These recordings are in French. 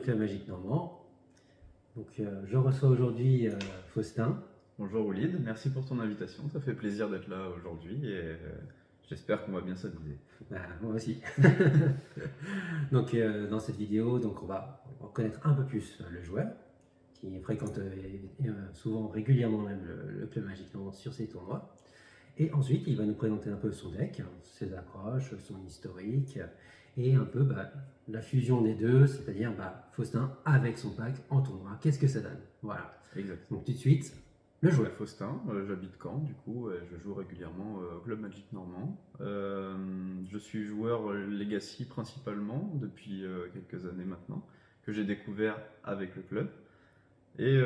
Club Magique Normand. Donc, je reçois aujourd'hui Faustin. Bonjour Walid, merci pour ton invitation, ça fait plaisir d'être là aujourd'hui et j'espère qu'on va bien s'amuser. Moi aussi. Donc, dans cette vidéo, donc, on va connaître un peu plus le joueur qui fréquente souvent régulièrement même le Club Magique Normand sur ses tournois. Et ensuite, il va nous présenter un peu son deck, ses accroches, son historique et un peu la fusion des deux, c'est-à-dire Faustin avec son pack en tournoi. Qu'est-ce que ça donne? Voilà. Exactement. Donc tout de suite, le joueur. Faustin, j'habite Caen du coup, je joue régulièrement au Club Magique Normand. Je suis joueur Legacy principalement depuis quelques années maintenant, que j'ai découvert avec le club. Et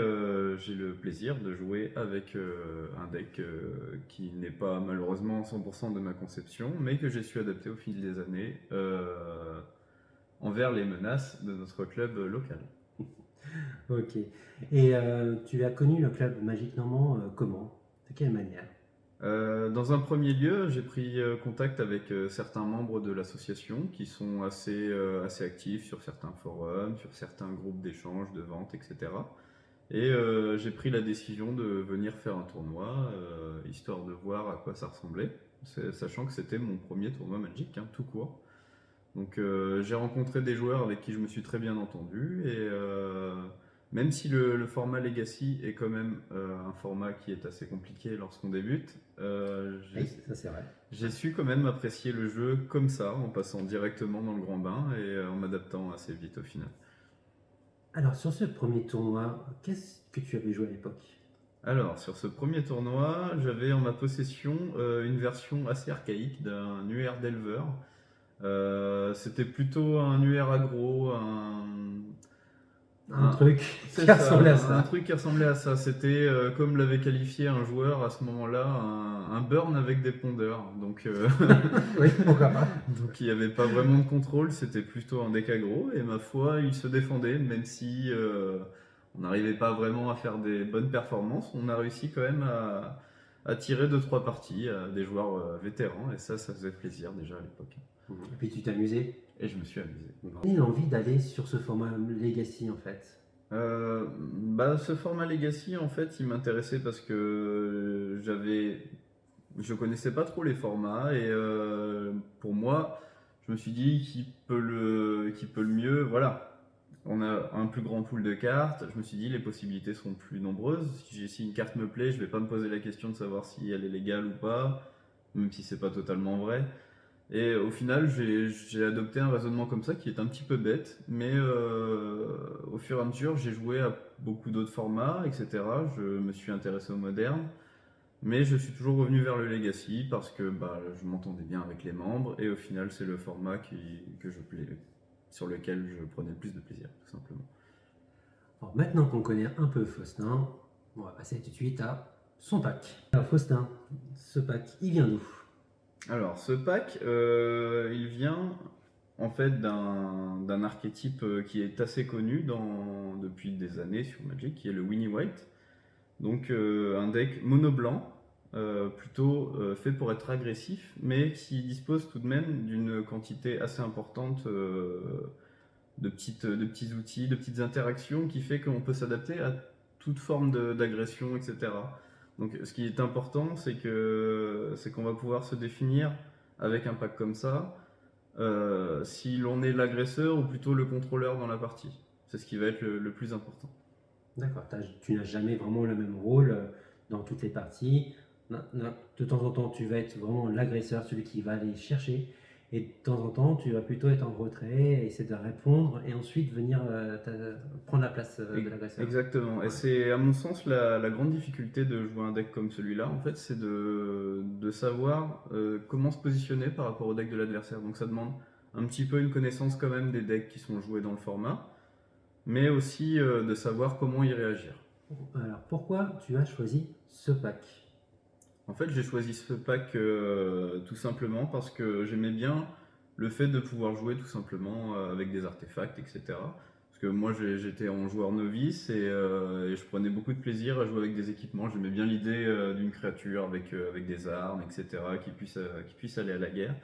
j'ai le plaisir de jouer avec un deck qui n'est pas malheureusement 100% de ma conception, mais que j'ai su adapter au fil des années envers les menaces de notre club local. Ok. Et tu as connu le Club Magique Normand comment? De quelle manière? Dans un premier lieu, j'ai pris contact avec certains membres de l'association qui sont assez actifs sur certains forums, sur certains groupes d'échange, de vente, etc. Et j'ai pris la décision de venir faire un tournoi, histoire de voir à quoi ça ressemblait, sachant que c'était mon premier tournoi Magic, tout court. Donc j'ai rencontré des joueurs avec qui je me suis très bien entendu, et même si le format Legacy est quand même un format qui est assez compliqué lorsqu'on débute, Oui, ça c'est vrai. j'ai su quand même apprécier le jeu comme ça, en passant directement dans le grand bain et en m'adaptant assez vite au final. Alors sur ce premier tournoi, qu'est-ce que tu avais joué à l'époque? Alors, sur ce premier tournoi, j'avais en ma possession une version assez archaïque d'un UR d'éleveur. C'était plutôt un UR aggro, Un truc c'est qui ressemblait à ça. un truc qui ressemblait à ça. C'était, comme l'avait qualifié un joueur à ce moment-là, un burn avec des pondeurs. Donc, Oui, pourquoi pas. donc il n'y avait pas vraiment de contrôle, c'était plutôt un deck aggro. Et ma foi, il se défendait, même si on n'arrivait pas vraiment à faire des bonnes performances. On a réussi quand même à tirer 2-3 parties à des joueurs vétérans. Et ça faisait plaisir déjà à l'époque. Et puis tu t'es amusé. Et je me suis amusé. J'ai l'envie d'aller sur ce format Legacy en fait. Ce format Legacy, en fait, il m'intéressait parce que je connaissais pas trop les formats et pour moi, je me suis dit qui peut le mieux. Voilà, on a un plus grand pool de cartes. Je me suis dit les possibilités sont plus nombreuses. Si une carte me plaît, je vais pas me poser la question de savoir si elle est légale ou pas, même si c'est pas totalement vrai. Et au final, j'ai adopté un raisonnement comme ça qui est un petit peu bête, mais au fur et à mesure, j'ai joué à beaucoup d'autres formats, etc. Je me suis intéressé au moderne, mais je suis toujours revenu vers le Legacy parce que je m'entendais bien avec les membres, et au final, c'est le format sur lequel je prenais le plus de plaisir, tout simplement. Alors maintenant qu'on connaît un peu Faustin, on va passer tout de suite à son pack. Alors Faustin, ce pack, il vient d'où? Alors, ce pack, il vient en fait d'un archétype qui est assez connu depuis des années sur Magic, qui est le Winnie White. Donc, un deck mono blanc, plutôt fait pour être agressif, mais qui dispose tout de même d'une quantité assez importante de petits outils, de petites interactions, qui fait qu'on peut s'adapter à toute forme d'agression, etc. Donc ce qui est important, c'est qu'on va pouvoir se définir avec un pack comme ça, si l'on est l'agresseur ou plutôt le contrôleur dans la partie. C'est ce qui va être le plus important. D'accord, tu n'as jamais vraiment le même rôle dans toutes les parties. De temps en temps, tu vas être vraiment l'agresseur, celui qui va aller chercher. Et de temps en temps, tu vas plutôt être en retrait, essayer de répondre et ensuite venir prendre la place de l'agresseur. Exactement. Ouais. Et c'est à mon sens la grande difficulté de jouer un deck comme celui-là, en fait, c'est de savoir comment se positionner par rapport au deck de l'adversaire. Donc ça demande un petit peu une connaissance quand même des decks qui sont joués dans le format, mais aussi de savoir comment y réagir. Alors pourquoi tu as choisi ce pack? En fait, j'ai choisi ce pack tout simplement parce que j'aimais bien le fait de pouvoir jouer tout simplement avec des artefacts, etc. Parce que moi, j'étais en joueur novice et je prenais beaucoup de plaisir à jouer avec des équipements. J'aimais bien l'idée d'une créature avec des armes, etc., qui puisse aller à la guerre.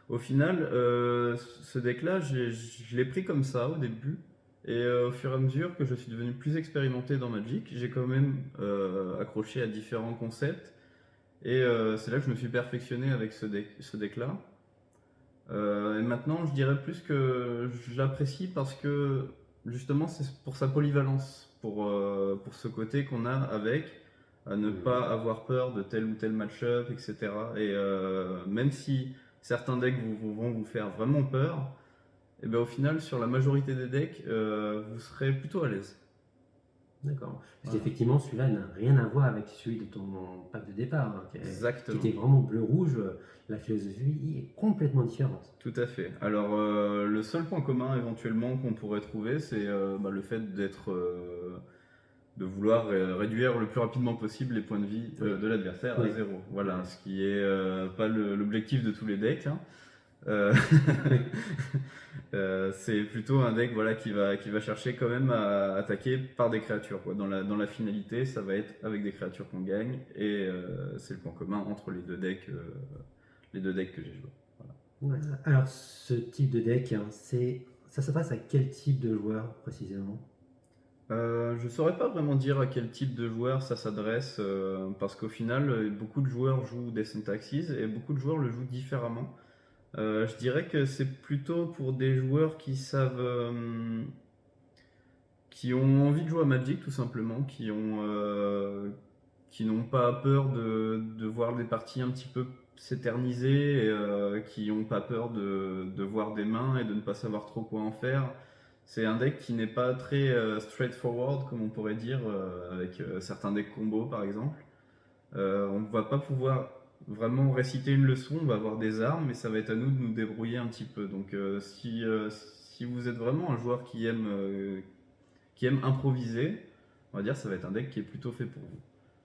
Au final, ce deck-là, je l'ai pris comme ça au début. Et au fur et à mesure que je suis devenu plus expérimenté dans Magic, j'ai quand même accroché à différents concepts. Et c'est là que je me suis perfectionné avec ce deck-là. Et maintenant, je dirais plus que je l'apprécie parce que justement, c'est pour sa polyvalence, pour ce côté qu'on a avec, à ne pas avoir peur de tel ou tel match-up, etc. Et même si certains decks vont vous faire vraiment peur, et ben au final, sur la majorité des decks, vous serez plutôt à l'aise. D'accord. Parce Voilà. qu'effectivement, celui-là n'a rien à voir avec celui de ton pack de départ, hein, qui Exactement. était vraiment bleu-rouge. La philosophie est complètement différente. Tout à fait. Alors, le seul point commun éventuellement qu'on pourrait trouver, c'est le fait de vouloir réduire le plus rapidement possible les points de vie de l'adversaire à 0. Voilà, ce qui est pas l'objectif de tous les decks, hein. C'est plutôt un deck voilà, qui va chercher quand même à attaquer par des créatures, quoi. Dans la finalité, ça va être avec des créatures qu'on gagne, et c'est le point commun entre les deux decks que j'ai joués. Ouais. Alors, ce type de deck, hein, ça s'adresse à quel type de joueur précisément? Je saurais pas vraiment dire à quel type de joueur ça s'adresse, parce qu'au final, beaucoup de joueurs jouent Descent Axis et beaucoup de joueurs le jouent différemment. Je dirais que c'est plutôt pour des joueurs qui savent, qui ont envie de jouer à Magic tout simplement, qui n'ont pas peur de voir des parties un petit peu s'éterniser, et qui n'ont pas peur de voir des mains et de ne pas savoir trop quoi en faire. C'est un deck qui n'est pas très straightforward, comme on pourrait dire, avec certains decks combo par exemple. On ne va pas pouvoir vraiment réciter une leçon, on va avoir des armes, mais ça va être à nous de nous débrouiller un petit peu. Donc si vous êtes vraiment un joueur qui aime improviser, on va dire ça va être un deck qui est plutôt fait pour vous.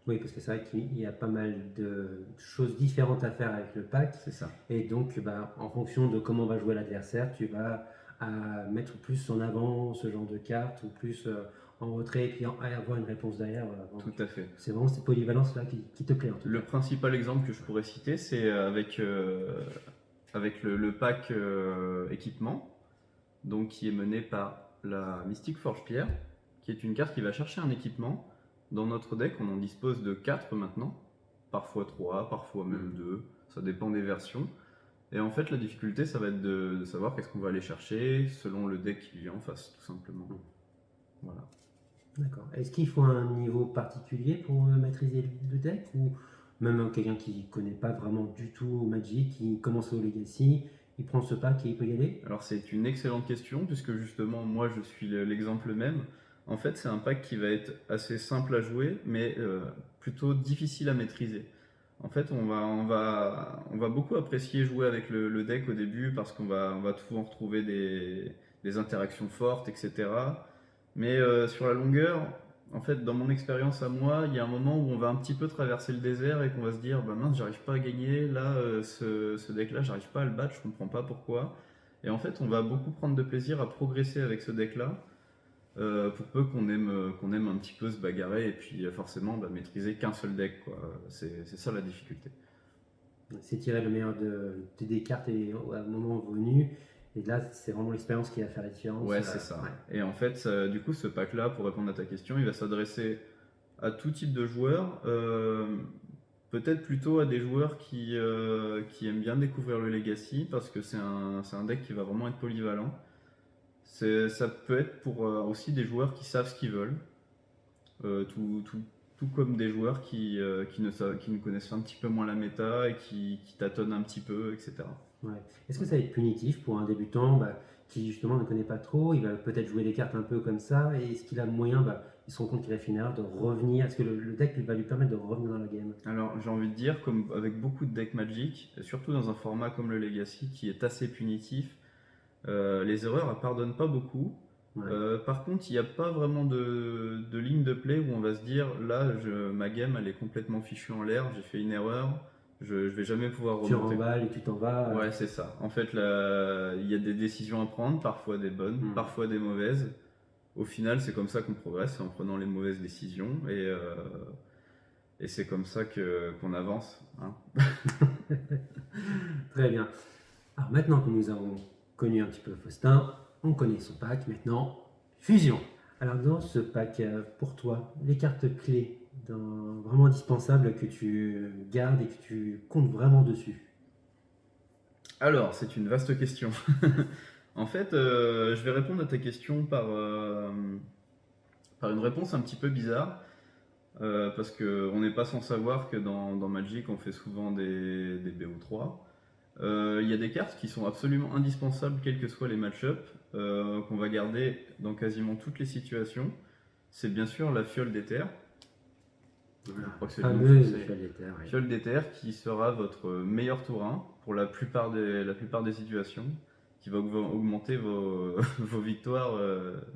Oui, parce que c'est vrai qu'il y a pas mal de choses différentes à faire avec le pack. C'est ça. Et donc, en fonction de comment va jouer l'adversaire, tu vas mettre plus en avant ce genre de carte ou plus en retrait et puis avoir une réponse derrière. Tout à fait. C'est vraiment cette polyvalence-là qui te plaît en tout cas. Le principal exemple que je pourrais citer, c'est avec le pack équipement, donc qui est mené par la Mystique Forge-Pierre, qui est une carte qui va chercher un équipement. Dans notre deck, on en dispose de 4 maintenant, parfois 3, parfois même 2, ça dépend des versions. Et en fait, la difficulté, ça va être de savoir qu'est-ce qu'on va aller chercher selon le deck qui vient en face, tout simplement. Voilà. D'accord. Est-ce qu'il faut un niveau particulier pour maîtriser le deck, ou même quelqu'un qui ne connaît pas vraiment du tout Magic, qui commence au Legacy, il prend ce pack et il peut y aller? Alors c'est une excellente question, puisque justement moi je suis l'exemple même. En fait, c'est un pack qui va être assez simple à jouer, mais plutôt difficile à maîtriser. En fait, on va beaucoup apprécier jouer avec le deck au début, parce qu'on va souvent retrouver des interactions fortes, etc. Mais sur la longueur, en fait, dans mon expérience à moi, il y a un moment où on va un petit peu traverser le désert et qu'on va se dire, bah mince, j'arrive pas à gagner, là, ce deck-là, j'arrive pas à le battre, je comprends pas pourquoi. Et en fait, on va beaucoup prendre de plaisir à progresser avec ce deck-là, pour peu qu'on aime un petit peu se bagarrer et puis forcément maîtriser qu'un seul deck, quoi. C'est ça la difficulté. C'est tirer le meilleur des cartes et, à un moment venu. Et là, c'est vraiment l'expérience qui va faire la différence. Ouais, c'est ça. Ouais. Et en fait, du coup, ce pack-là, pour répondre à ta question, il va s'adresser à tout type de joueurs. Peut-être plutôt à des joueurs qui aiment bien découvrir le Legacy, parce que c'est un deck qui va vraiment être polyvalent. Ça peut être pour aussi des joueurs qui savent ce qu'ils veulent, tout comme des joueurs qui ne connaissent un petit peu moins la méta et qui tâtonnent un petit peu, etc. Ouais. Est-ce que ça va être punitif pour un débutant qui justement ne connaît pas trop? Il va peut-être jouer des cartes un peu comme ça, et est-ce qu'il a moyen, il se rend compte qu'il a fait une erreur, de revenir? Est-ce que le deck va lui permettre de revenir dans la game? Alors j'ai envie de dire, comme avec beaucoup de decks Magic, surtout dans un format comme le Legacy qui est assez punitif, les erreurs ne pardonnent pas beaucoup. Ouais. Par contre, il n'y a pas vraiment de ligne de play où on va se dire, là, ma game elle est complètement fichue en l'air, j'ai fait une erreur, je vais jamais pouvoir remonter. Tu remballes et tu t'en vas. Ouais, c'est ça. En fait, il y a des décisions à prendre, parfois des bonnes, parfois des mauvaises. Au final, c'est comme ça qu'on progresse, c'est en prenant les mauvaises décisions, et c'est comme ça qu'on avance, hein. Très bien. Alors maintenant que nous avons connu un petit peu Faustin, on connaît son pack, maintenant Fusion. Alors dans ce pack, pour toi, les cartes clés vraiment indispensables que tu gardes et que tu comptes vraiment dessus. Alors, c'est une vaste question. En fait, je vais répondre à ta question par une réponse un petit peu bizarre. Parce qu'on n'est pas sans savoir que dans Magic, on fait souvent des BO3. Il y a des cartes qui sont absolument indispensables, quels que soient les match-ups, qu'on va garder dans quasiment toutes les situations. C'est bien sûr la fiole d'éther. Je crois que c'est le nom Fameuse français. fiole d'éther. Oui. Fiole d'éther qui sera votre meilleur tour 1 pour la plupart des situations, qui va augmenter vos victoires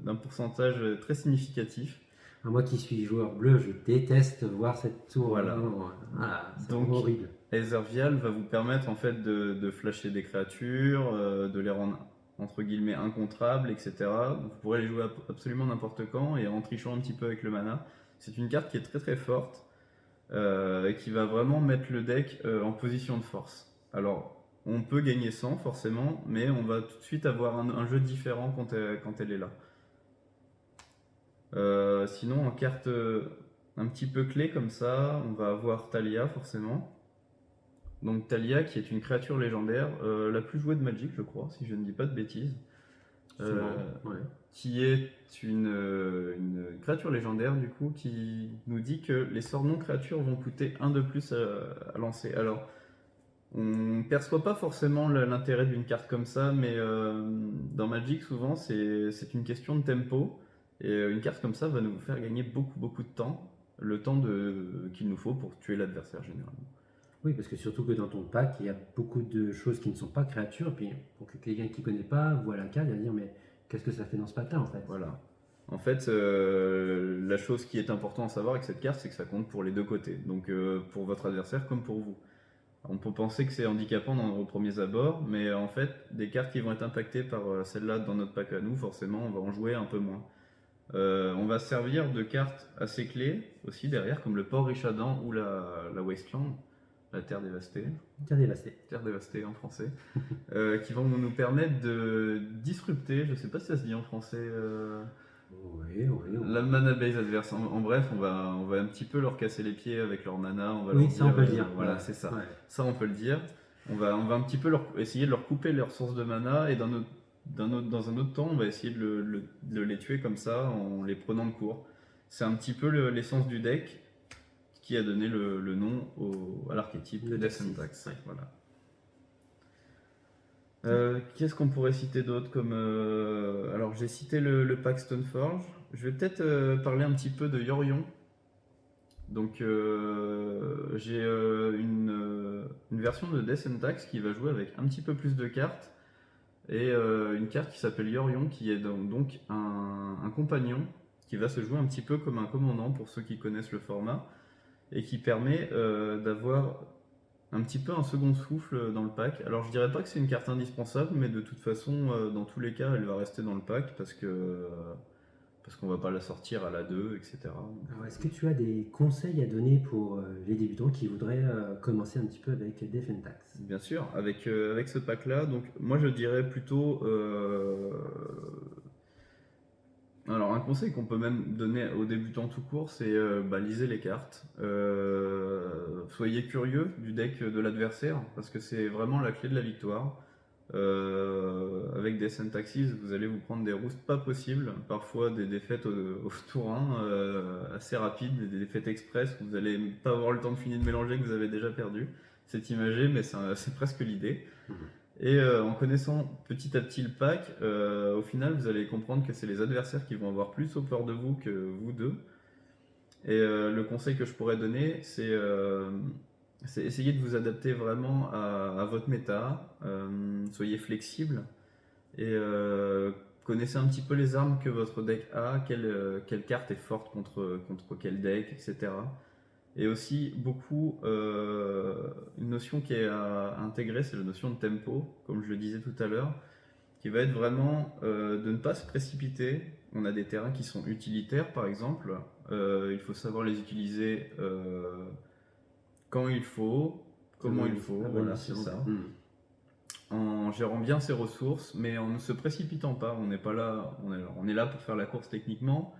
d'un pourcentage très significatif. Moi qui suis joueur bleu, je déteste voir cette tour. Voilà. C'est Donc, vraiment horrible. Ezervial va vous permettre en fait de flasher des créatures, de les rendre entre guillemets incontrables, etc. Donc, vous pourrez les jouer absolument n'importe quand et en trichant un petit peu avec le mana. C'est une carte qui est très très forte et qui va vraiment mettre le deck en position de force. Alors, on peut gagner 100 forcément, mais on va tout de suite avoir un jeu différent quand elle est là. Sinon, en carte un petit peu clé comme ça, on va avoir Thalia forcément. Donc Thalia qui est une créature légendaire, la plus jouée de Magic je crois, si je ne dis pas de bêtises. Ouais. Qui est une créature légendaire du coup qui nous dit que les sorts non créatures vont coûter 1 de plus à lancer. Alors on ne perçoit pas forcément l'intérêt d'une carte comme ça, mais dans Magic souvent c'est une question de tempo. Et une carte comme ça va nous faire gagner beaucoup de temps, le temps qu'il nous faut pour tuer l'adversaire généralement. Oui, parce que surtout que dans ton pack, il y a beaucoup de choses qui ne sont pas créatures. Et puis pour que quelqu'un qui ne connaît pas voit la carte, il va dire mais qu'est-ce que ça fait dans ce pack-là en fait? Voilà. En fait, la chose qui est importante à savoir avec cette carte, c'est que ça compte pour les deux côtés. Donc pour votre adversaire comme pour vous. On peut penser que c'est handicapant aux premiers abords, mais en fait, des cartes qui vont être impactées par celle-là dans notre pack à nous, forcément, on va en jouer un peu moins. On va se servir de cartes assez clés aussi derrière, comme le Port Richadan ou la Wasteland, la Terre dévastée. Terre dévastée En français, qui vont nous permettre de disrupter, je ne sais pas si ça se dit en français, Oui. la mana base adverse. En bref, on va un petit peu leur casser les pieds avec leur mana. On va Oui, leur ça on peut le dire. Voilà, Ouais. c'est ça. Ouais. Ça, on peut le dire. On va un petit peu essayer de leur couper leur source de mana et dans un autre temps, on va essayer de les tuer comme ça en les prenant de court. C'est un petit peu l'essence du deck qui a donné le nom à l'archétype de Death Syntax. Ouais. Voilà. Qu'est-ce qu'on pourrait citer d'autre comme alors j'ai cité le pack Stoneforge. Je vais peut-être parler un petit peu de Yorion. Donc j'ai une version de Death Syntax qui va jouer avec un petit peu plus de cartes et une carte qui s'appelle Yorion qui est donc un compagnon qui va se jouer un petit peu comme un commandant pour ceux qui connaissent le format et qui permet d'avoir un petit peu un second souffle dans le pack. Alors je dirais pas que c'est une carte indispensable, mais de toute façon, dans tous les cas, elle va rester dans le pack parce qu'on va pas la sortir à la 2, etc. Alors, est-ce que tu as des conseils à donner pour les débutants qui voudraient commencer un petit peu avec Death Syntax? Bien sûr, avec ce pack-là, donc moi je dirais plutôt... Alors un conseil qu'on peut même donner aux débutants tout court, c'est lisez les cartes. Soyez curieux du deck de l'adversaire, parce que c'est vraiment la clé de la victoire. Avec des syntaxes, vous allez vous prendre des roustes pas possibles, parfois des défaites au tour 1 assez rapides, des défaites express où vous n'allez pas avoir le temps de finir de mélanger que vous avez déjà perdu. C'est imagé, mais c'est presque l'idée. Et en connaissant petit à petit le pack, au final vous allez comprendre que c'est les adversaires qui vont avoir plus peur de vous que vous deux. Et le conseil que je pourrais donner, c'est essayer de vous adapter vraiment à votre méta, soyez flexible et connaissez un petit peu les armes que votre deck a, quelle carte est forte contre quel deck, etc. Et aussi beaucoup une notion qui est à intégrer, c'est la notion de tempo, comme je le disais tout à l'heure, qui va être vraiment de ne pas se précipiter. On a des terrains qui sont utilitaires par exemple, il faut savoir les utiliser quand il faut, comment il faut, voilà, c'est ça. gérant bien ses ressources, mais en ne se précipitant pas. On n'est pas là, on est là pour faire la course techniquement,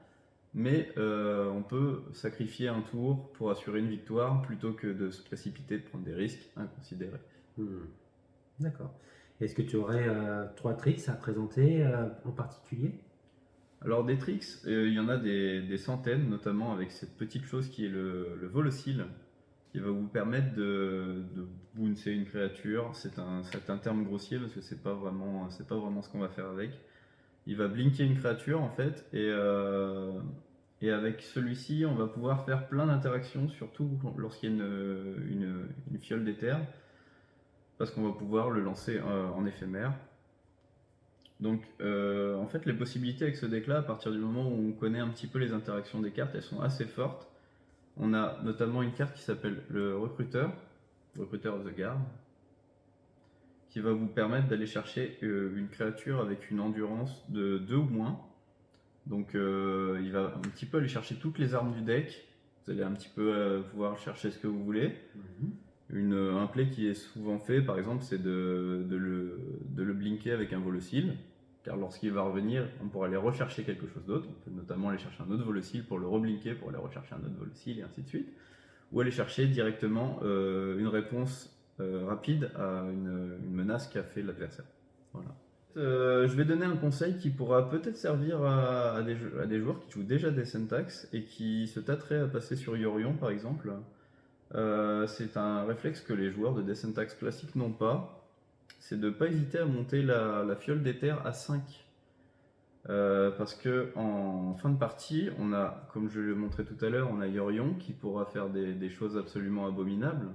mais on peut sacrifier un tour pour assurer une victoire plutôt que de se précipiter, de prendre des risques inconsidérés. D'accord. Est-ce que tu aurais 3 tricks à présenter en particulier? Alors des tricks, il y en a des centaines, notamment avec cette petite chose qui est le volocile, qui va vous permettre de bouncer une créature. C'est un terme grossier parce que c'est pas vraiment ce qu'on va faire avec. Il va blinker une créature en fait, et avec celui-ci, on va pouvoir faire plein d'interactions, surtout lorsqu'il y a une fiole d'éther, parce qu'on va pouvoir le lancer en éphémère. Donc en fait les possibilités avec ce deck là, à partir du moment où on connaît un petit peu les interactions des cartes, elles sont assez fortes. On a notamment une carte qui s'appelle le recruteur of the Guard, qui va vous permettre d'aller chercher une créature avec une endurance de 2 ou moins. Donc il va un petit peu aller chercher toutes les armes du deck. Vous allez un petit peu pouvoir chercher ce que vous voulez. Un play qui est souvent fait, par exemple, c'est de le blinker avec un volocile, car lorsqu'il va revenir, on pourra aller rechercher quelque chose d'autre. On peut notamment aller chercher un autre volocile pour le reblinker, pour aller rechercher un autre volocile, et ainsi de suite. Ou aller chercher directement une réponse rapide à une menace qu'a fait l'adversaire. Voilà. Je vais donner un conseil qui pourra peut-être servir à des joueurs qui jouent déjà des syntaxes et qui se tâteraient à passer sur Yorion, par exemple. C'est un réflexe que les joueurs de Descent Axe classique n'ont pas. C'est de ne pas hésiter à monter la fiole d'éther à 5. Parce que en fin de partie, on a, comme je l'ai montré tout à l'heure, on a Yorion qui pourra faire des choses absolument abominables.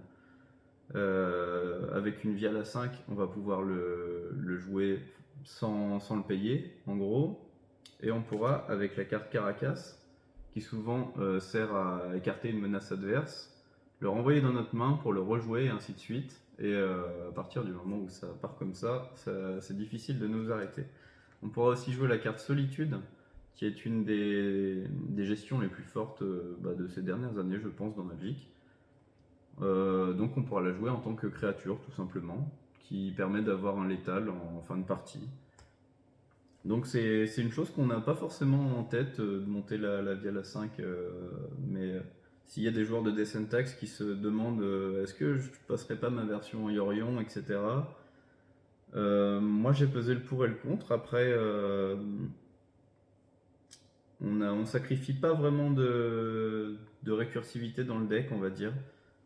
Avec une viale à 5, on va pouvoir le jouer sans le payer, en gros. Et on pourra, avec la carte Caracas, qui souvent sert à écarter une menace adverse, le renvoyer dans notre main pour le rejouer et ainsi de suite. Et à partir du moment où ça part comme ça, c'est difficile de nous arrêter. On pourra aussi jouer la carte Solitude, qui est une des gestions les plus fortes de ces dernières années, je pense, dans Magic. Donc on pourra la jouer en tant que créature, tout simplement, qui permet d'avoir un létal en fin de partie. Donc c'est une chose qu'on n'a pas forcément en tête, de monter la Vial à 5, mais s'il y a des joueurs de Descent Axe qui se demandent est-ce que je passerai pas ma version en Yorion, etc. Moi j'ai pesé le pour et le contre. Après, on sacrifie pas vraiment de récursivité dans le deck, on va dire.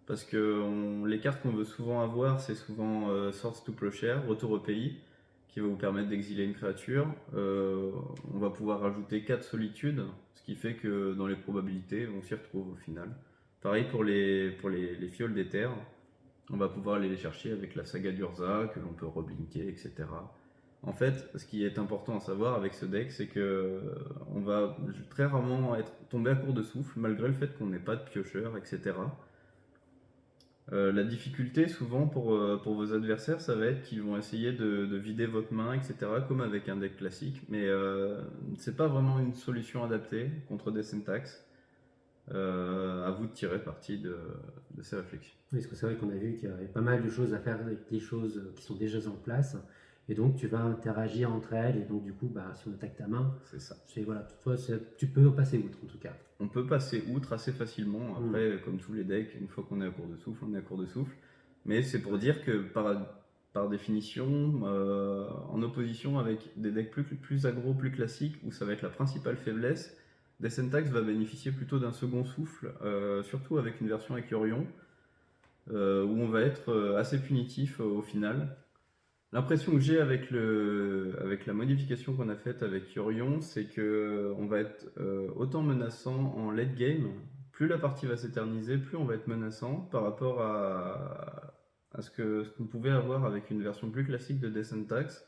Parce que les cartes qu'on veut souvent avoir, c'est souvent Source to Clochère, Retour au pays, qui va vous permettre d'exiler une créature. On va pouvoir rajouter 4 solitudes, ce qui fait que dans les probabilités, on s'y retrouve au final. Pareil pour les fioles d'éther, on va pouvoir aller les chercher avec la saga d'Urza, que l'on peut reblinker, etc. En fait, ce qui est important à savoir avec ce deck, c'est que on va très rarement tomber à court de souffle, malgré le fait qu'on n'ait pas de piocheur, etc. La difficulté souvent pour vos adversaires, ça va être qu'ils vont essayer de vider votre main, etc. comme avec un deck classique, mais c'est pas vraiment une solution adaptée contre des syntaxes. À vous de tirer parti de ces réflexions. Oui, parce que c'est vrai qu'on a vu qu'il y avait pas mal de choses à faire avec des choses qui sont déjà en place, et donc tu vas interagir entre elles, et donc du coup, si on attaque ta main, c'est ça. Voilà, toi, tu peux passer outre en tout cas. On peut passer outre assez facilement. Après, comme tous les decks, une fois qu'on est à court de souffle, on est à court de souffle. Mais c'est pour dire que par définition, en opposition avec des decks plus aggro, plus classiques, où ça va être la principale faiblesse, Descent Axe va bénéficier plutôt d'un second souffle, surtout avec une version avec Yorion, où on va être assez punitif au final. L'impression que j'ai avec la modification qu'on a faite avec Yorion, c'est qu'on va être autant menaçant en late game. Plus la partie va s'éterniser, plus on va être menaçant par rapport à ce qu'on pouvait avoir avec une version plus classique de Descent Axe,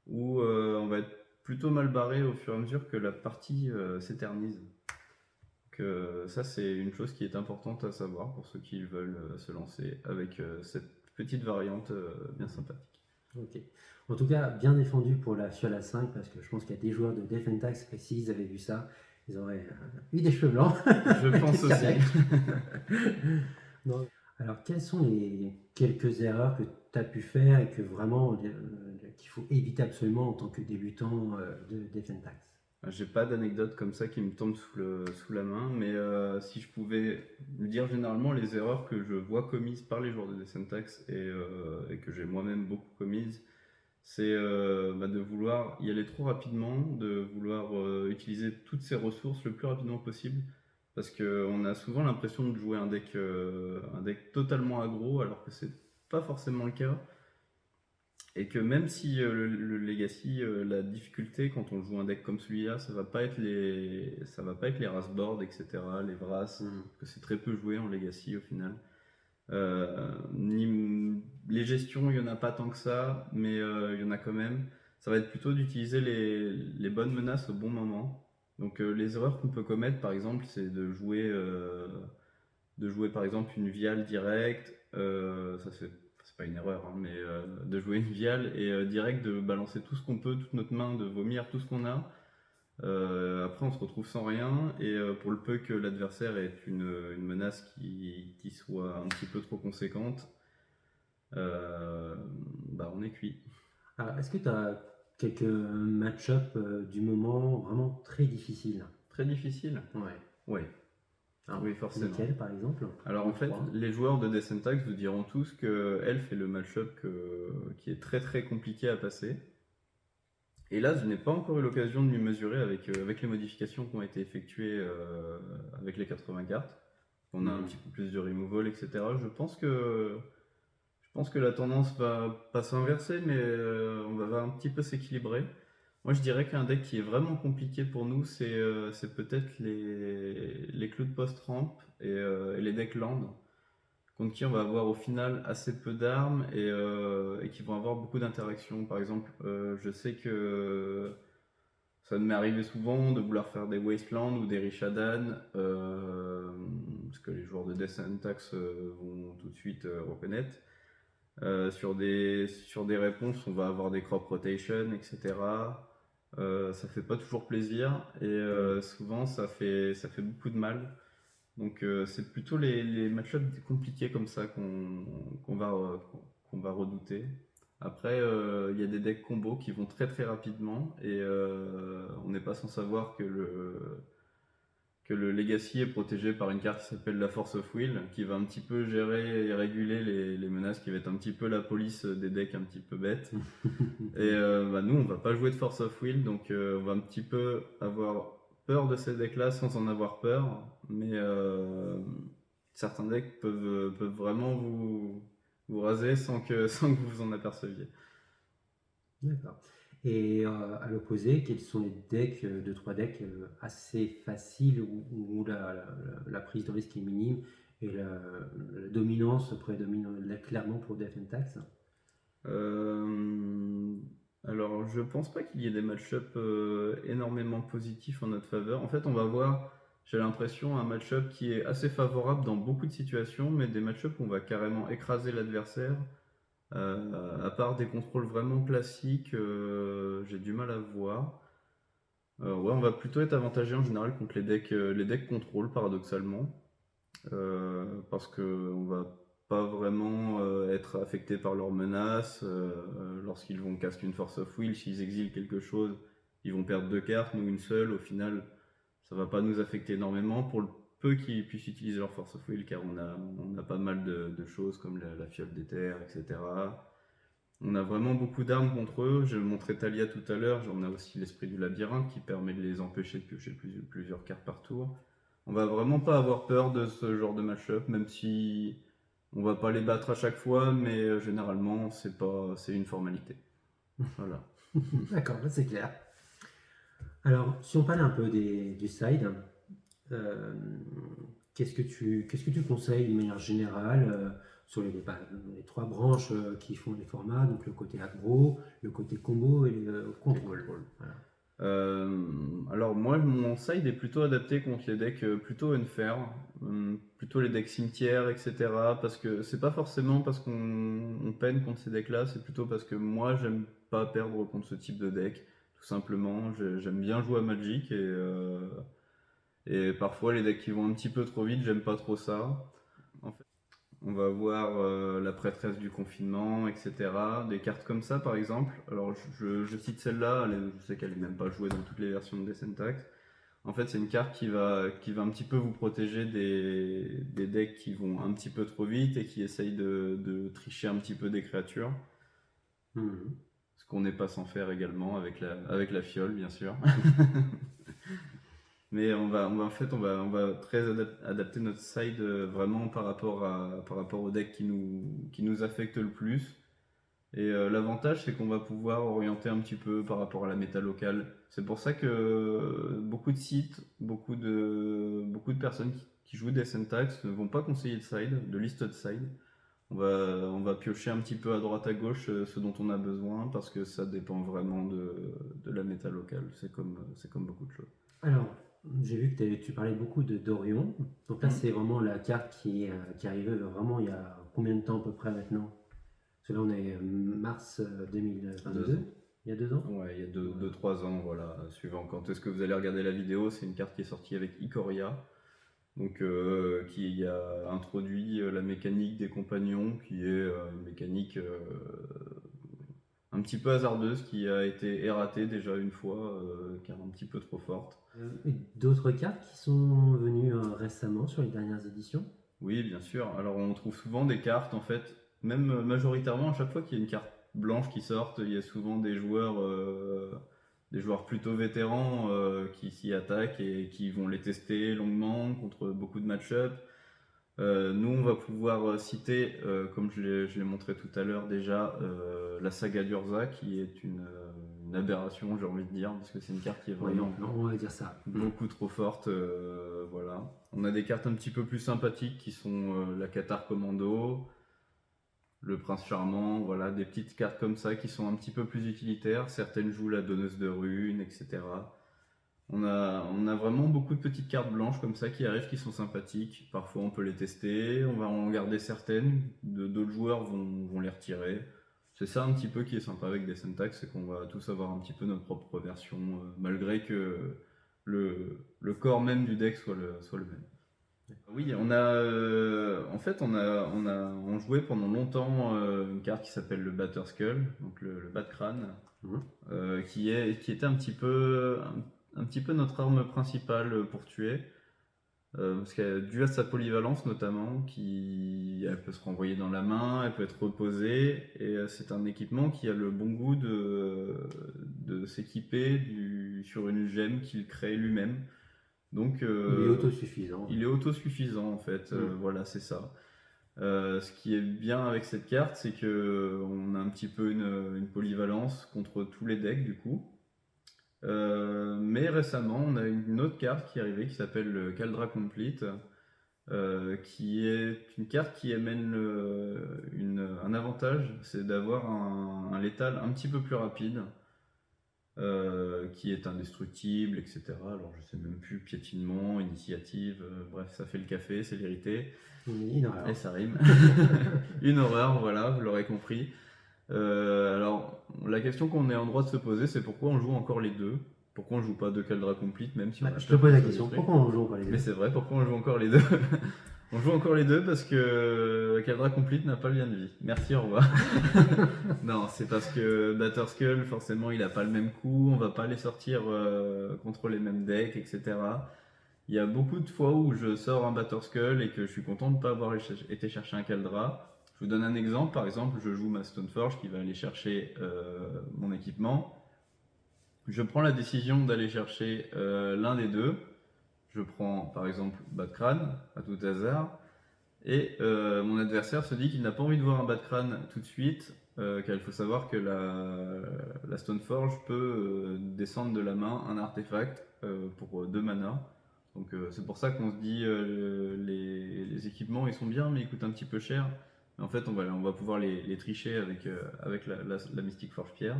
où on va être plutôt mal barré au fur et à mesure que la partie s'éternise. Donc ça, c'est une chose qui est importante à savoir pour ceux qui veulent se lancer avec cette petite variante bien sympathique. Ok. En tout cas, bien défendu pour la fiole à 5, parce que je pense qu'il y a des joueurs de Descent Axe qui, s'ils avaient vu ça, ils auraient eu des cheveux blancs. Je pense aussi. Non. Alors, quelles sont les quelques erreurs que tu as pu faire et que vraiment qu'il faut éviter absolument en tant que débutant de Defentax? J'ai pas d'anecdote comme ça qui me tombe sous la main, mais si je pouvais me dire généralement les erreurs que je vois commises par les joueurs de Syntax et que j'ai moi-même beaucoup commises, c'est de vouloir y aller trop rapidement, de vouloir utiliser toutes ses ressources le plus rapidement possible, parce qu'on a souvent l'impression de jouer un deck totalement aggro, alors que c'est pas forcément le cas. Et que même si le Legacy, la difficulté quand on joue un deck comme celui-là, ça va pas être les Rasboard, etc., les Vras, que c'est très peu joué en Legacy au final. Les gestions, il y en a pas tant que ça, mais il y en a quand même. Ça va être plutôt d'utiliser les bonnes menaces au bon moment. Donc les erreurs qu'on peut commettre, par exemple, c'est de jouer par exemple une Vial directe. Ça c'est pas une erreur, hein, mais de jouer une Vial et direct de balancer tout ce qu'on peut, toute notre main, de vomir tout ce qu'on a. Après, on se retrouve sans rien, et pour le peu que l'adversaire ait une menace qui soit un petit peu trop conséquente, on est cuit. Alors, est-ce que tu as quelques match-up du moment vraiment très difficiles? Très difficile? Ouais. Ouais. Alors, oui, forcément. Lesquels, par exemple? Alors en fait, les joueurs de Syntax vous diront tous que Elf est le match-up qui est très très compliqué à passer. Et là, je n'ai pas encore eu l'occasion de m'y mesurer avec les modifications qui ont été effectuées avec les 80 cartes. On a un petit peu plus de removal, etc. Je pense que la tendance va pas s'inverser, mais on va un petit peu s'équilibrer. Moi, je dirais qu'un deck qui est vraiment compliqué pour nous, c'est peut-être les clous de post-ramp et les decks land, contre qui on va avoir au final assez peu d'armes et qui vont avoir beaucoup d'interactions. Par exemple, je sais que ça m'est arrivé souvent de vouloir faire des Wasteland ou des Rishadan, ce que les joueurs de Death Syntax vont tout de suite reconnaître. Sur des réponses, on va avoir des crop rotation, etc. Ça fait pas toujours plaisir et souvent ça fait beaucoup de mal. Donc c'est plutôt les match-ups compliqués comme ça qu'on va redouter. Après, il y a des decks combos qui vont très très rapidement et on n'est pas sans savoir que le Legacy est protégé par une carte qui s'appelle la Force of Will, qui va un petit peu gérer et réguler les menaces, qui va être un petit peu la police des decks un petit peu bêtes. Et nous, on va pas jouer de Force of Will, donc on va un petit peu avoir peur de ces decks-là sans en avoir peur, mais certains decks peuvent vraiment vous raser sans que vous vous en aperceviez. D'accord. Et à l'opposé, quels sont les decks, 2-3 decks assez faciles où la prise de risque est minime et la dominance prédomine clairement pour Death and Tax? Alors, je pense pas qu'il y ait des match-up énormément positifs en notre faveur. En fait, on va voir, j'ai l'impression, un match-up qui est assez favorable dans beaucoup de situations, mais des match-up où on va carrément écraser l'adversaire. À part des contrôles vraiment classiques, j'ai du mal à voir. Ouais, on va plutôt être avantagé en général contre les decks contrôle, paradoxalement. Parce qu'on va pas vraiment être affecté par leurs menaces. Lorsqu'ils vont caster une Force of Will, s'ils exilent quelque chose, ils vont perdre 2 cartes, nous une seule. Au final, ça va pas nous affecter énormément pour le peu qu'ils puissent utiliser leur Force of Will, car on a pas mal de choses comme la fiole d'éther, etc. On a vraiment beaucoup d'armes contre eux. Je montrais Talia tout à l'heure. On a aussi l'esprit du labyrinthe qui permet de les empêcher de piocher plusieurs cartes par tour. On va vraiment pas avoir peur de ce genre de match-up, même si on va pas les battre à chaque fois, mais généralement c'est une formalité. Voilà. D'accord, là c'est clair. Alors, si on parle un peu du side, qu'est-ce que tu conseilles d'une manière générale sur les 3 branches qui font les formats, donc le côté aggro, le côté combo et le contrôle. Voilà. Alors moi, mon side est plutôt adapté contre les decks plutôt unfair, plutôt les decks cimetières, etc. Parce que c'est pas forcément parce qu'on peine contre ces decks-là, c'est plutôt parce que moi, j'aime pas perdre contre ce type de deck. Tout simplement, j'aime bien jouer à Magic et parfois les decks qui vont un petit peu trop vite, j'aime pas trop ça. On va avoir la prêtresse du confinement, etc. Des cartes comme ça, par exemple. Alors, je cite celle-là, je sais qu'elle n'est même pas jouée dans toutes les versions de Descent Tax. En fait, c'est une carte qui va un petit peu vous protéger des decks qui vont un petit peu trop vite et qui essayent de tricher un petit peu des créatures. Ce qu'on n'est pas sans faire également avec la fiole, bien sûr. Mais on va très adapter notre side vraiment par rapport au deck qui nous affecte le plus. Et l'avantage, c'est qu'on va pouvoir orienter un petit peu par rapport à la méta locale. C'est pour ça que beaucoup de sites, beaucoup de personnes qui jouent des syntaxes ne vont pas conseiller de liste de side. On va piocher un petit peu à droite à gauche ce dont on a besoin parce que ça dépend vraiment de la méta locale. C'est comme beaucoup de choses. Alors, j'ai vu que tu parlais beaucoup d'Orion. Donc là, c'est vraiment la carte qui est arrivée vraiment il y a combien de temps à peu près maintenant? Parce que là, on est mars 2022, il y a 2 ans? Ouais, il y a 2-3 ans, voilà, suivant quand est-ce que vous allez regarder la vidéo. C'est une carte qui est sortie avec Ikoria, donc qui a introduit la mécanique des compagnons, qui est une mécanique un petit peu hasardeuse, qui a été erratée déjà une fois, car un petit peu trop forte. Et d'autres cartes qui sont venues récemment sur les dernières éditions? Oui, bien sûr. Alors on trouve souvent des cartes, en fait, même majoritairement, à chaque fois qu'il y a une carte blanche qui sort, il y a souvent des joueurs plutôt vétérans qui s'y attaquent et qui vont les tester longuement contre beaucoup de match-up. Nous, on va pouvoir citer, comme je l'ai montré tout à l'heure déjà, la saga d'Urza, qui est une aberration, j'ai envie de dire, parce que c'est une carte qui est vraiment on va dire ça. beaucoup trop forte. Voilà. On a des cartes un petit peu plus sympathiques qui sont la Qatar Commando, le Prince Charmant, voilà, des petites cartes comme ça qui sont un petit peu plus utilitaires. Certaines jouent la Donneuse de Runes, etc. On a vraiment beaucoup de petites cartes blanches comme ça qui arrivent, qui sont sympathiques. Parfois on peut les tester, on va en garder certaines, d'autres joueurs vont les retirer. C'est ça un petit peu qui est sympa avec des syntaxes, c'est qu'on va tous avoir un petit peu notre propre version, malgré que le corps même du deck soit le même. Oui, on jouait pendant longtemps une carte qui s'appelle le Batter Skull, donc le bat crâne, qui était un petit peu notre arme principale pour tuer, parce qu'elle dû à sa polyvalence notamment, elle peut se renvoyer dans la main, elle peut être reposée, et c'est un équipement qui a le bon goût de s'équiper sur une gemme qu'il crée lui-même. Donc, il est autosuffisant. Il est autosuffisant en fait, voilà, c'est ça. Ce qui est bien avec cette carte, c'est qu'on a un petit peu une polyvalence contre tous les decks du coup. Mais récemment, on a une autre carte qui est arrivée qui s'appelle le Caldra Complete, qui est une carte qui amène un avantage, c'est d'avoir un létal un petit peu plus rapide. Qui est indestructible, etc. Alors je sais même plus, piétinement, initiative, bref, ça fait le café, c'est vérité. Une horreur. Et ça rime. Une horreur, voilà, vous l'aurez compris. Alors, la question qu'on est en droit de se poser, c'est pourquoi on joue encore les deux. Pourquoi on joue pas deux Caldra Complete, même si on a je te pose la question, pourquoi on joue encore les deux? Mais c'est vrai, pourquoi on joue encore les deux? On joue encore les deux parce que Caldra Complete n'a pas le lien de vie. Merci, au revoir. Non, c'est parce que Batter Skull, forcément, il n'a pas le même coup. On va pas les sortir contre les mêmes decks, etc. Il y a beaucoup de fois où je sors un Batter Skull et que je suis content de ne pas avoir été chercher un Caldra. Je vous donne un exemple. Par exemple, je joue ma Stoneforge qui va aller chercher mon équipement. Je prends la décision d'aller chercher l'un des deux. Je prends par exemple Bat-Crâne à tout hasard, et mon adversaire se dit qu'il n'a pas envie de voir un Bat-Crâne tout de suite, car il faut savoir que la Stoneforge peut descendre de la main un artefact pour 2 mana. Donc c'est pour ça qu'on se dit les équipements ils sont bien mais ils coûtent un petit peu cher. Mais en fait on va pouvoir les tricher avec la Mystic Forge Pierre.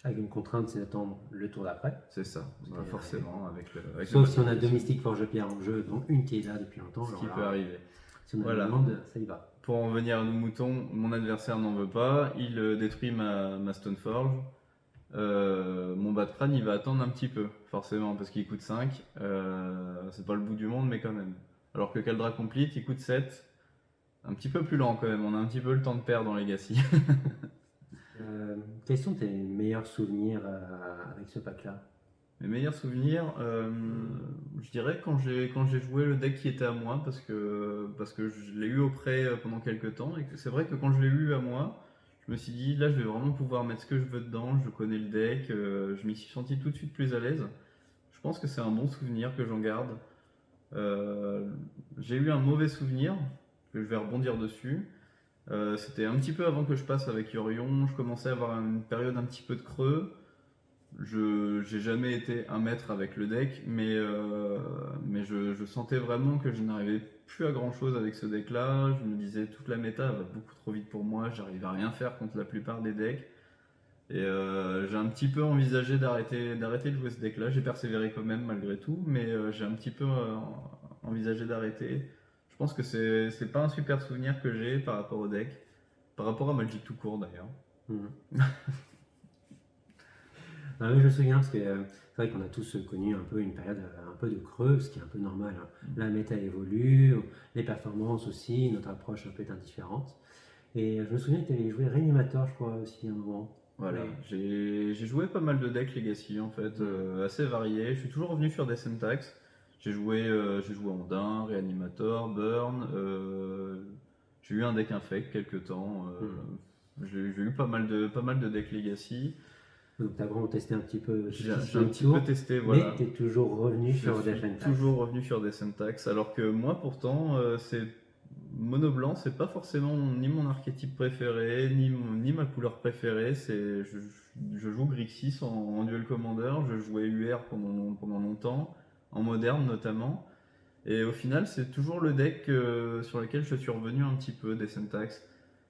Avec une contrainte, c'est d'attendre le tour d'après. C'est ça, forcément. Sauf si on a deux Mystic Forge Pierre en jeu, dont une qui est là depuis longtemps. Ce qui peut arriver. Si on a une demande, ça y va. Pour en venir à nos moutons, mon adversaire n'en veut pas, il détruit ma Stoneforge. Mon Bat-Crâne, il va attendre un petit peu, forcément, parce qu'il coûte 5. C'est pas le bout du monde, mais quand même. Alors que Caldra Complete, il coûte 7. un petit peu plus lent quand même, on a un petit peu le temps de perdre dans Legacy. Quels sont tes meilleurs souvenirs avec ce pack-là? Mes meilleurs souvenirs, je dirais quand j'ai joué le deck qui était à moi, parce que je l'ai eu au prêt pendant quelques temps, et que c'est vrai que quand je l'ai eu à moi, je me suis dit là je vais vraiment pouvoir mettre ce que je veux dedans, je connais le deck, je m'y suis senti tout de suite plus à l'aise. Je pense que c'est un bon souvenir que j'en garde. J'ai eu un mauvais souvenir, que je vais rebondir dessus. C'était un petit peu avant que je passe avec Yorion, je commençais à avoir une période un petit peu de creux. Je j'ai jamais été un maître avec le deck, mais je sentais vraiment que je n'arrivais plus à grand chose avec ce deck-là. Je me disais toute la méta va beaucoup trop vite pour moi, j'arrive à rien faire contre la plupart des decks. Et j'ai un petit peu envisagé d'arrêter de jouer ce deck-là. J'ai persévéré quand même malgré tout, mais j'ai un petit peu envisagé d'arrêter. Je pense que c'est pas un super souvenir que j'ai par rapport au deck, par rapport à Magic tout court d'ailleurs. Mhm. Ah oui, je me souviens parce que c'est vrai qu'on a tous connu un peu une période un peu de creux, ce qui est un peu normal, hein. La méta évolue, les performances aussi, notre approche peut être indifférente. Et je me souviens que tu avais joué Reanimator, je crois, aussi à un moment. Voilà, Ouais. j'ai joué pas mal de decks Legacy en fait, assez variés. Je suis toujours revenu sur des syntax. J'ai joué Ondin, Reanimator, Burn. J'ai eu un deck Infect quelques temps. J'ai eu pas mal de decks Legacy. Donc tu as vraiment testé un petit peu J'ai un ce petit tour, peu testé, mais voilà. tu es toujours revenu Je sur suis Defense. toujours revenu sur des syntax, alors que moi pourtant, c'est mono blanc, c'est pas forcément ni mon archétype préféré, ni ma couleur préférée. Je joue Grixis en Duel Commander, je jouais UR pendant longtemps, en moderne notamment. Et au final, c'est toujours le deck sur lequel je suis revenu un petit peu des syntax.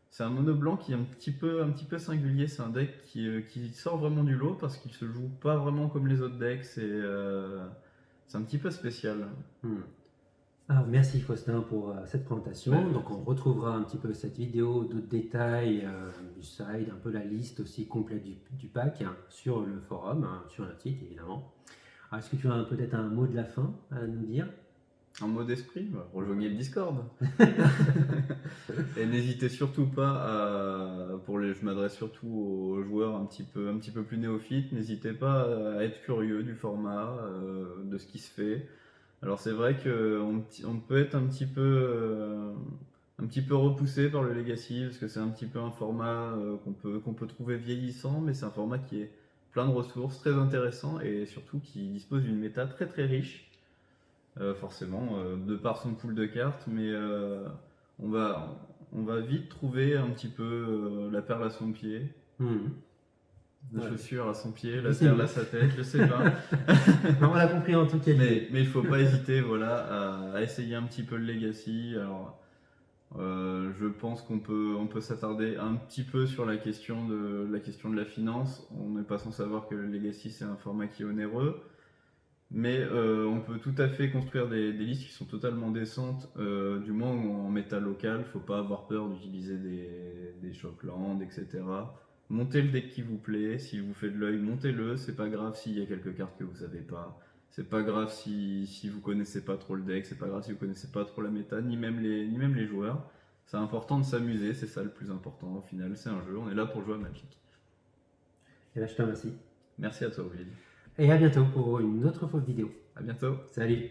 C'est un mono blanc qui est un petit peu singulier. C'est un deck qui sort vraiment du lot parce qu'il se joue pas vraiment comme les autres decks. C'est un petit peu spécial. Alors, merci Faustin pour cette présentation. Ouais, Donc on retrouvera un petit peu cette vidéo, d'autres détails du side, un peu la liste aussi complète du pack hein, sur le forum, hein, sur notre site évidemment. Alors, est-ce que tu as peut-être un mot de la fin à nous dire? En mode esprit, rejoignez le Discord. Et n'hésitez surtout pas je m'adresse surtout aux joueurs un petit peu plus néophytes, n'hésitez pas à être curieux du format, de ce qui se fait. Alors c'est vrai qu'on peut être un petit peu repoussé par le Legacy, parce que c'est un petit peu un format qu'on peut trouver vieillissant, mais c'est un format qui est plein de ressources, très intéressant, et surtout qui dispose d'une méta très très riche. Forcément, de par son pool de cartes, mais on va, on va vite trouver un petit peu la perle à son pied, la Ouais. chaussure à son pied, la Je sais perle pas. à sa tête, je sais pas. On l'a compris en tout cas. Mais il faut pas hésiter voilà, à essayer un petit peu le Legacy. Alors, je pense on peut s'attarder un petit peu sur la question de la finance. On n'est pas sans savoir que le Legacy c'est un format qui est onéreux. Mais on peut tout à fait construire des listes qui sont totalement décentes, du moins en méta local. Faut pas avoir peur d'utiliser des Shockland, etc. Montez le deck qui vous plaît. Si vous fait de l'œil, montez-le. C'est pas grave s'il y a quelques cartes que vous savez pas. C'est pas grave si vous connaissez pas trop le deck. C'est pas grave si vous connaissez pas trop la méta, ni même les joueurs. C'est important de s'amuser. C'est ça le plus important au final. C'est un jeu. On est là pour jouer à Magic. Et là, je te remercie. Merci à toi, Will. Et à bientôt pour une autre vidéo. À bientôt. Salut!